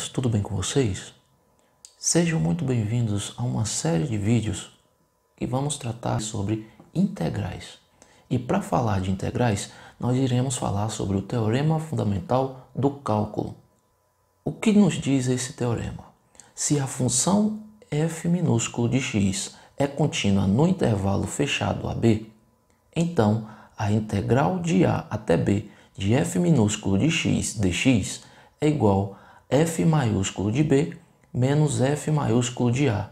crianças, tudo bem com vocês? Sejam muito bem-vindos a uma série de vídeos que vamos tratar sobre integrais. E para falar de integrais, nós iremos falar sobre o teorema fundamental do cálculo. O que nos diz esse teorema? Se a função f minúsculo de x é contínua no intervalo fechado AB, então a integral de a até b de f minúsculo de x dx é igual a f maiúsculo de b menos f maiúsculo de a,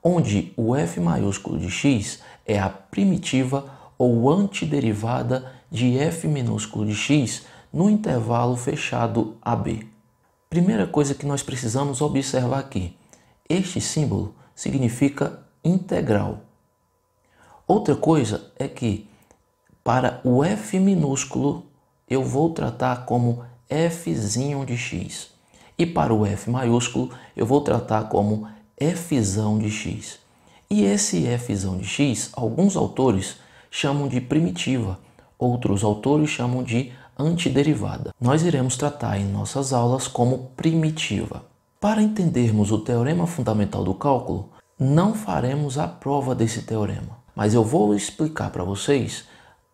onde o f maiúsculo de x é a primitiva ou antiderivada de f minúsculo de x no intervalo fechado AB. Primeira coisa que nós precisamos observar aqui, este símbolo significa integral. Outra coisa é que para o f minúsculo eu vou tratar como fzinho de x. E para o f maiúsculo eu vou tratar como fzão de x. E esse fzão de x, alguns autores chamam de primitiva, outros autores chamam de antiderivada. Nós iremos tratar em nossas aulas como primitiva. Para entendermos o teorema fundamental do cálculo, não faremos a prova desse teorema, mas eu vou explicar para vocês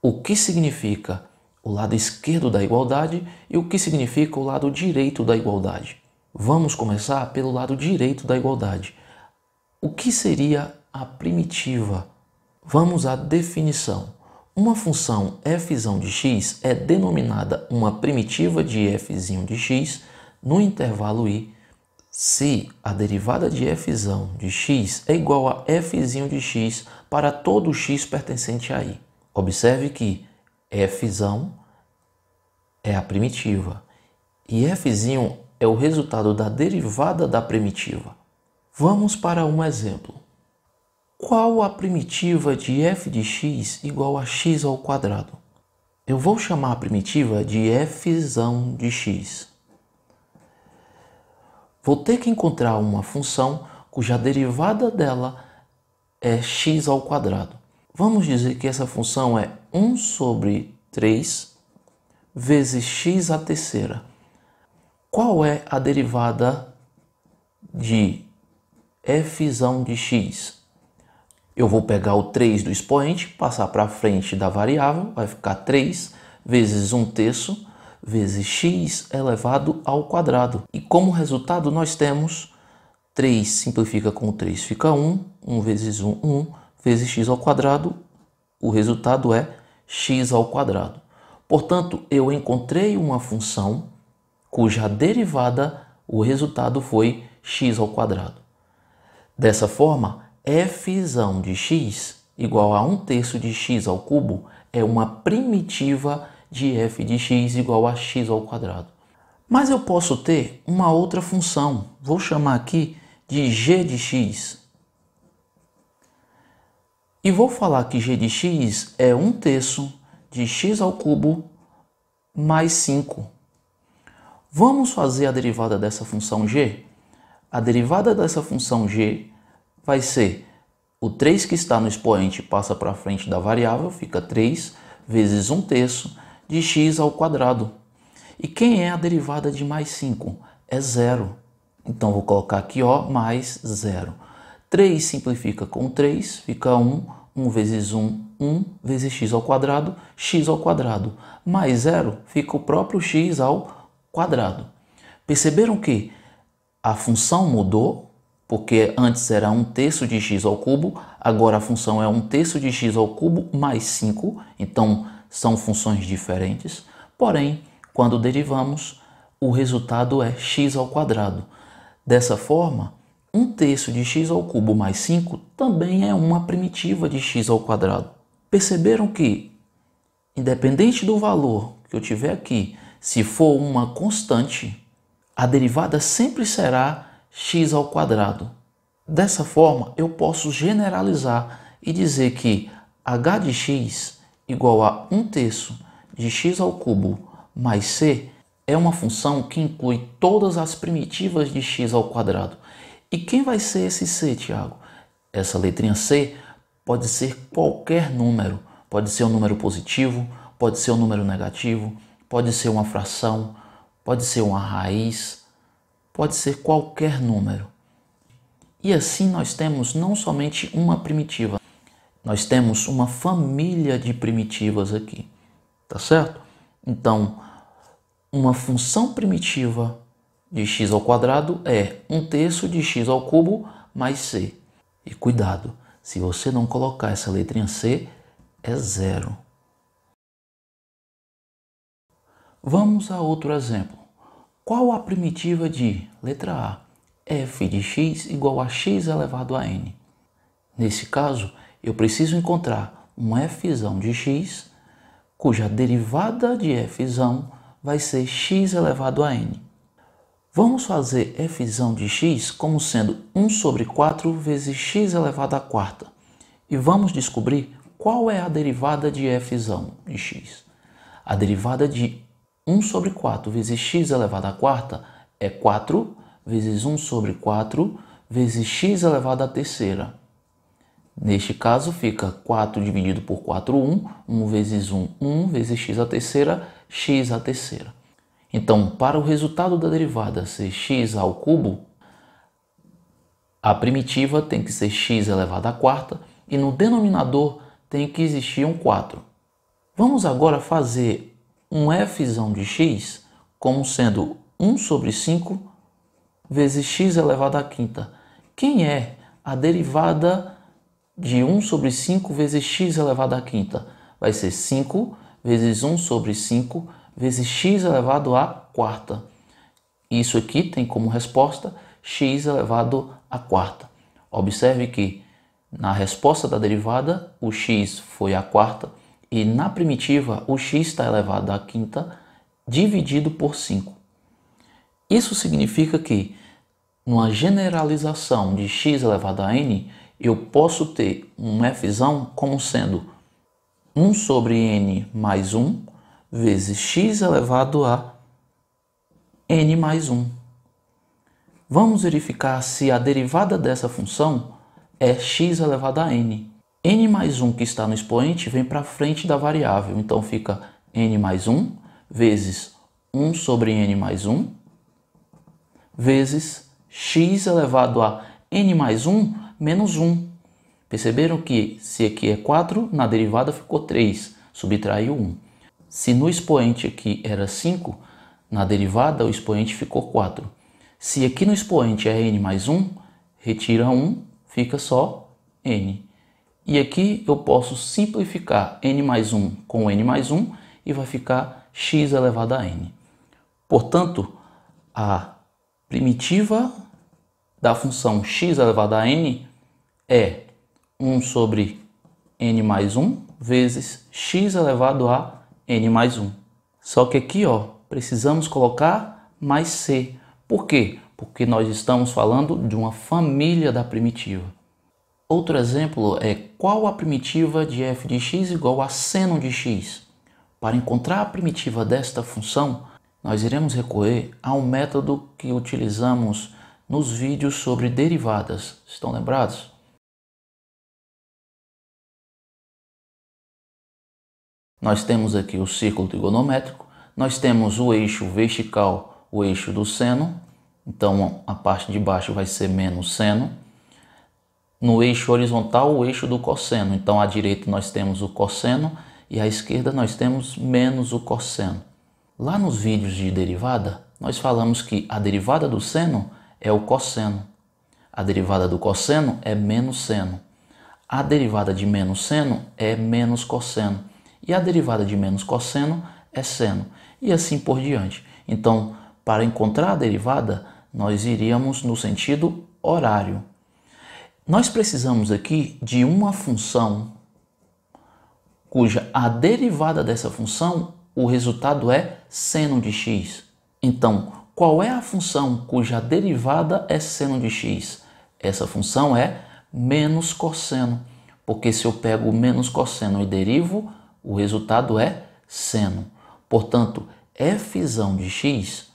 o que significa o lado esquerdo da igualdade e o que significa o lado direito da igualdade. Vamos começar pelo lado direito da igualdade. O que seria a primitiva? Vamos à definição. Uma função fzão de x é denominada uma primitiva de fzinho de x no intervalo i se a derivada de fzão de x é igual a fzinho de x para todo x pertencente a i. Observe que fzão é a primitiva e fzinho é o resultado da derivada da primitiva. Vamos para um exemplo. Qual a primitiva de f de x igual a x ao quadrado? Eu vou chamar a primitiva de fzão de x. Vou ter que encontrar uma função cuja derivada dela é x ao quadrado. Vamos dizer que essa função é 1 sobre 3 vezes x à terceira. Qual é a derivada de fzão de x? Eu vou pegar o 3 do expoente, passar para frente da variável, vai ficar 3 vezes 1/3 vezes x elevado ao quadrado. E como resultado nós temos 3 simplifica com 3, fica 1, 1 vezes 1, 1 vezes x ao quadrado, o resultado é x ao quadrado. Portanto, eu encontrei uma função cuja derivada, o resultado foi x ao quadrado. Dessa forma, fzão de x igual a 1/3 de x ao cubo é uma primitiva de f de x igual a x ao quadrado. Mas eu posso ter uma outra função, vou chamar aqui de g de x. E vou falar que g de x é 1/3 de x ao cubo mais 5. Vamos fazer a derivada dessa função g? A derivada dessa função g vai ser o 3 que está no expoente passa para frente da variável, fica 3 vezes 1/3 de x ao quadrado. E quem é a derivada de mais 5? É 0. Então vou colocar aqui ó, mais 0. 3 simplifica com 3, fica 1, 1 vezes 1, 1 vezes x ao quadrado, mais 0 fica o próprio x ao quadrado. Perceberam que a função mudou? Porque antes era 1/3 de x ao cubo, agora a função é 1/3 de x ao cubo mais 5, então são funções diferentes. Porém, quando derivamos, o resultado é x ao quadrado. Dessa forma, 1/3 de x ao cubo mais 5 também é uma primitiva de x ao quadrado. Perceberam que, independente do valor que eu tiver aqui, se for uma constante, a derivada sempre será x ao quadrado. Dessa forma, eu posso generalizar e dizer que h de x igual a 1/3 de x ao cubo mais c é uma função que inclui todas as primitivas de x ao quadrado. E quem vai ser esse c, Tiago? Essa letrinha c pode ser qualquer número. Pode ser um número positivo, pode ser um número negativo, pode ser uma fração, pode ser uma raiz. pode ser qualquer número. E assim nós temos não somente uma primitiva, nós temos uma família de primitivas aqui, tá certo? Então, uma função primitiva de x ao quadrado é 1/3 de x ao cubo mais c. E cuidado, se você não colocar essa letrinha c, é zero. Vamos a outro exemplo. Qual a primitiva de, letra A, f de x igual a x elevado a n? Nesse caso, eu preciso encontrar um f de x, cuja derivada de f vai ser x elevado a n. Vamos fazer f de x como sendo 1 sobre 4 vezes x elevado à quarta. E vamos descobrir qual é a derivada de f de x. A derivada de 1 sobre 4 vezes x elevado à quarta é 4 vezes 1 sobre 4 vezes x elevado à terceira. Neste caso fica 4 dividido por 4, 1. 1 vezes 1, 1 vezes x à terceira, x à terceira. Então, para o resultado da derivada ser x ao cubo, a primitiva tem que ser x elevado à quarta e no denominador tem que existir um 4. Vamos agora fazer um f de x como sendo 1 sobre 5 vezes x elevado à quinta. Quem é a derivada de 1 sobre 5 vezes x elevado à quinta? Vai ser 5 vezes 1 sobre 5 vezes x elevado à quarta. Isso aqui tem como resposta x elevado à quarta. Observe que na resposta da derivada o x foi a quarta e na primitiva o x está elevado à quinta dividido por 5. Isso significa que numa generalização de x elevado a n, eu posso ter um f como sendo 1 sobre n mais 1 vezes x elevado a n mais 1. Vamos verificar se a derivada dessa função é x elevado a n. N mais 1 que está no expoente vem para frente da variável, então fica n mais 1 vezes 1 sobre n mais 1 vezes x elevado a n mais 1 menos 1. Perceberam que se aqui é 4, na derivada ficou 3, subtraiu 1. Se no expoente aqui era 5, na derivada o expoente ficou 4. Se aqui no expoente é n mais 1, retira 1, fica só n. E aqui eu posso simplificar n mais 1 com n mais 1 e vai ficar x elevado a n. Portanto, a primitiva da função x elevado a n é 1 sobre n mais 1 vezes x elevado a n mais 1. Só que aqui, precisamos colocar mais c. Por quê? Porque nós estamos falando de uma família da primitiva. Outro exemplo é qual a primitiva de f de x igual a seno de x. Para encontrar a primitiva desta função, nós iremos recorrer a um método que utilizamos nos vídeos sobre derivadas. Estão lembrados? Nós temos aqui o círculo trigonométrico, nós temos o eixo vertical, o eixo do seno, então a parte de baixo vai ser menos seno. No eixo horizontal, o eixo do cosseno, então à direita nós temos o cosseno e à esquerda nós temos menos o cosseno. Lá nos vídeos de derivada, nós falamos que a derivada do seno é o cosseno, a derivada do cosseno é menos seno, a derivada de menos seno é menos cosseno. E a derivada de menos cosseno é seno, e assim por diante. Então, para encontrar a derivada, nós iríamos no sentido horário. Nós precisamos aqui de uma função cuja a derivada dessa função, o resultado é seno de x. Então, qual é a função cuja derivada é seno de x? Essa função é menos cosseno, porque se eu pego o menos cosseno e derivo, o resultado é seno. Portanto, f de x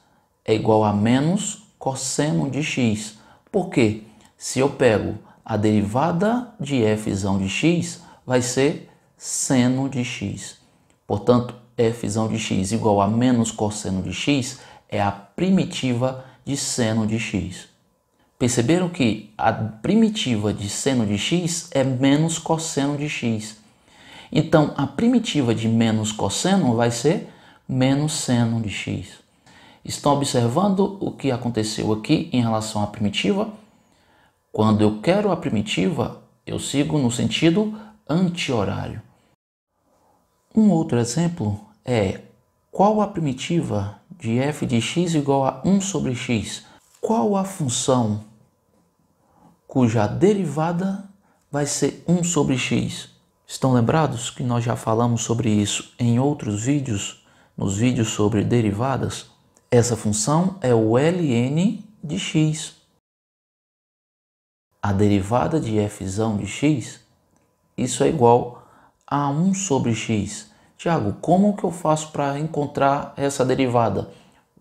é igual a menos cosseno de x. Por quê? Se eu pego a derivada de f de x, vai ser seno de x. Portanto, f de x igual a menos cosseno de x é a primitiva de seno de x. Perceberam que a primitiva de seno de x é menos cosseno de x. Então, a primitiva de menos cosseno vai ser menos seno de x. Estão observando o que aconteceu aqui em relação à primitiva? Quando eu quero a primitiva, eu sigo no sentido anti-horário. Um outro exemplo é: qual a primitiva de f de x igual a 1 sobre x? Qual a função cuja derivada vai ser 1 sobre x? Estão lembrados que nós já falamos sobre isso em outros vídeos, nos vídeos sobre derivadas? Essa função é o ln de x. A derivada de f de x, isso é igual a 1 sobre x. Tiago, como que eu faço para encontrar essa derivada?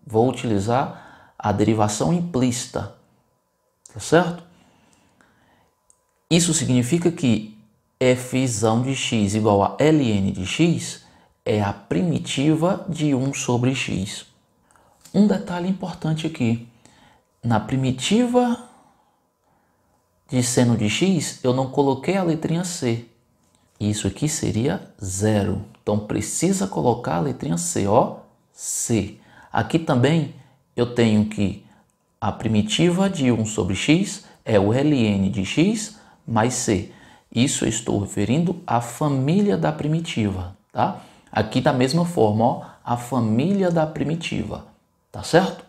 Vou utilizar a derivação implícita, tá certo? Isso significa que f de x igual a ln de x é a primitiva de 1 sobre x. Um detalhe importante aqui: na primitiva de seno de x, eu não coloquei a letrinha c. Isso aqui seria 0. Então, precisa colocar a letrinha c, ó, c. Aqui também eu tenho que a primitiva de 1 sobre x é o ln de x mais c. Isso eu estou referindo à família da primitiva, tá? Aqui da mesma forma, ó, a família da primitiva, tá certo?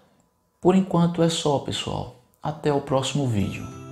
Por enquanto é só, pessoal. Até o próximo vídeo.